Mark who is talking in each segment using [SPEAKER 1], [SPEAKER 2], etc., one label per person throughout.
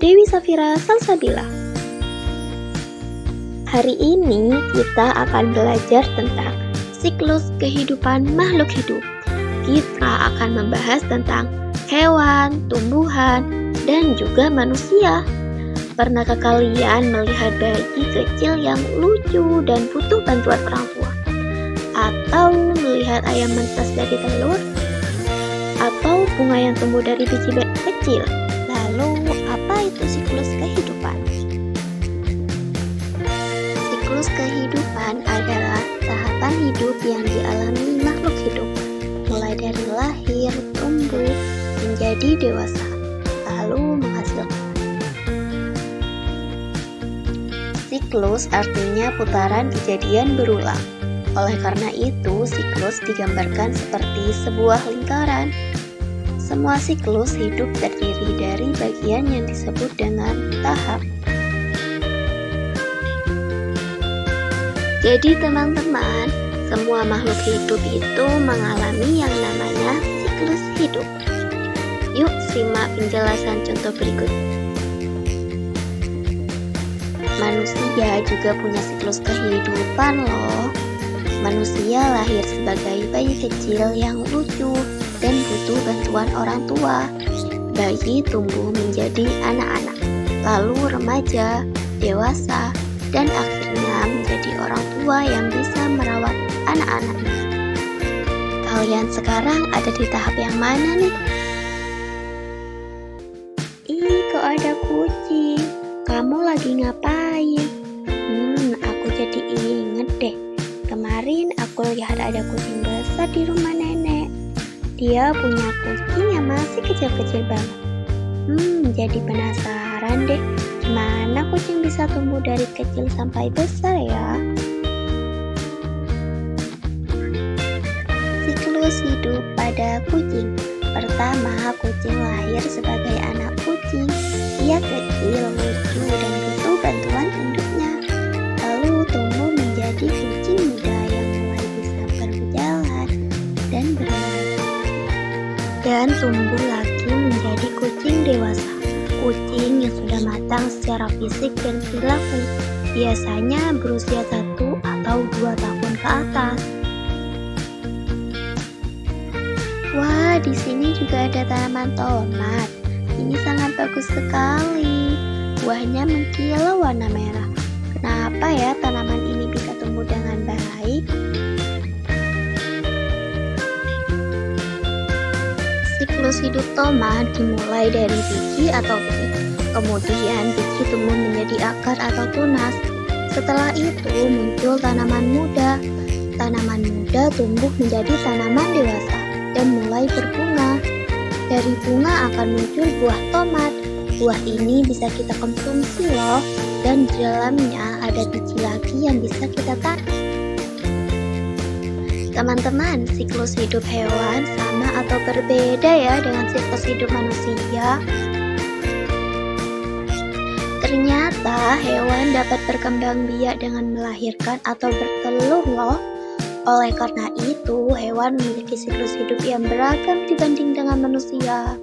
[SPEAKER 1] Dewi Safira Salsabila. Hari ini kita akan belajar tentang siklus kehidupan makhluk hidup. Kita akan membahas tentang hewan, tumbuhan, dan juga manusia. Pernahkah kalian melihat bayi kecil yang lucu dan butuh bantuan orang tua? Atau melihat ayam menetas dari telur? Atau bunga yang tumbuh dari biji kecil? Lalu, apa itu siklus kehidupan? Siklus kehidupan adalah tahapan hidup yang dialami makhluk hidup, mulai dari lahir, tumbuh, menjadi dewasa, lalu menghasilkan. Siklus artinya putaran kejadian berulang. Oleh karena itu, siklus digambarkan seperti sebuah lingkaran. Semua siklus hidup terdiri dari bagian yang disebut dengan tahap. Jadi teman-teman, semua makhluk hidup itu mengalami yang namanya siklus hidup. Yuk simak penjelasan contoh berikut. Manusia juga punya siklus kehidupan loh. Manusia lahir sebagai bayi kecil yang lucu dan butuh bantuan orang tua. Bayi tumbuh menjadi anak-anak, lalu remaja, dewasa, dan akhirnya menjadi orang tua yang bisa merawat anak-anaknya. Kalian sekarang ada di tahap yang mana nih? Ih, kok ada kucing? Kamu lagi ngapain? Aku jadi inget deh. Kemarin aku lihat ada kucing besar di rumah nenek. Dia punya kucing yang masih kecil-kecil banget. Jadi penasaran deh, gimana kucing bisa tumbuh dari kecil sampai besar ya? Siklus hidup pada kucing. Pertama, kucing lahir sebagai anak kucing. Ia kecil, lucu, dan butuh bantuan induknya. Lalu tumbuh menjadi kucing muda yang mulai bisa berjalan dan berenang. Dan tumbuh lagi menjadi kucing dewasa. Kucing yang sudah matang secara fisik dan perilaku. Biasanya berusia 1 atau 2 tahun ke atas. Wah, di sini juga ada tanaman tomat. Ini sangat bagus sekali. Buahnya mengkilau warna merah. Kenapa ya tanaman ini bisa tumbuh dengan baik? Siklus hidup tomat dimulai dari biji atau benih. Kemudian biji tumbuh menjadi akar atau tunas. Setelah itu muncul tanaman muda. Tanaman muda tumbuh menjadi tanaman dewasa dan mulai berbunga. Dari bunga akan muncul buah tomat. Buah ini bisa kita konsumsi loh, dan di dalamnya ada biji lagi yang bisa kita tarik. Teman-teman, siklus hidup hewan sama atau berbeda ya dengan siklus hidup manusia? Ternyata hewan dapat berkembang biak dengan melahirkan atau bertelur loh. Oleh karena itu, hewan memiliki siklus hidup yang beragam dibanding dengan manusia.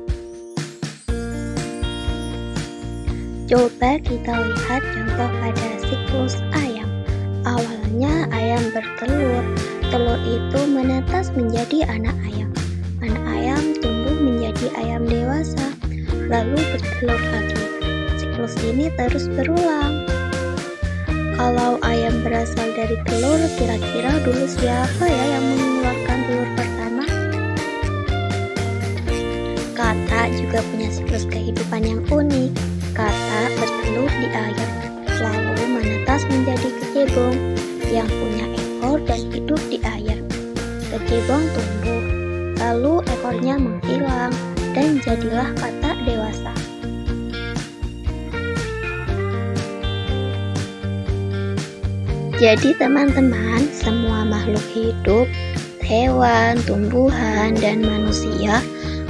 [SPEAKER 1] Coba kita lihat contoh pada siklus ayam. Awalnya ayam bertelur. Telur itu menetas menjadi anak ayam. Anak ayam tumbuh menjadi ayam dewasa, lalu bertelur lagi. Siklus ini terus berulang. Kalau ayam berasal dari telur, kira-kira dulu siapa ya yang mengeluarkan telur pertama? Kata juga punya siklus kehidupan yang unik. Kata bertelur di air, lalu menetas menjadi kecebong yang punya ekor dan hidup di air. Kecebong tumbuh, lalu ekornya menghilang dan jadilah kata dewasa. Jadi teman-teman, semua makhluk hidup, hewan, tumbuhan, dan manusia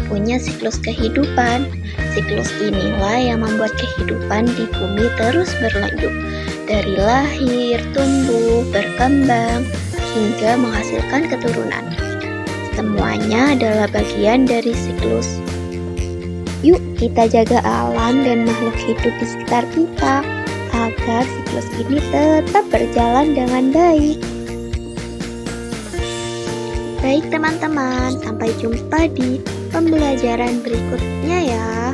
[SPEAKER 1] punya siklus kehidupan. Siklus inilah yang membuat kehidupan di bumi terus berlanjut. Dari lahir, tumbuh, berkembang, hingga menghasilkan keturunan. Semuanya adalah bagian dari siklus. Yuk kita jaga alam dan makhluk hidup di sekitar kita, agar siklus ini tetap berjalan dengan baik. Baik teman-teman, sampai jumpa di pembelajaran berikutnya ya.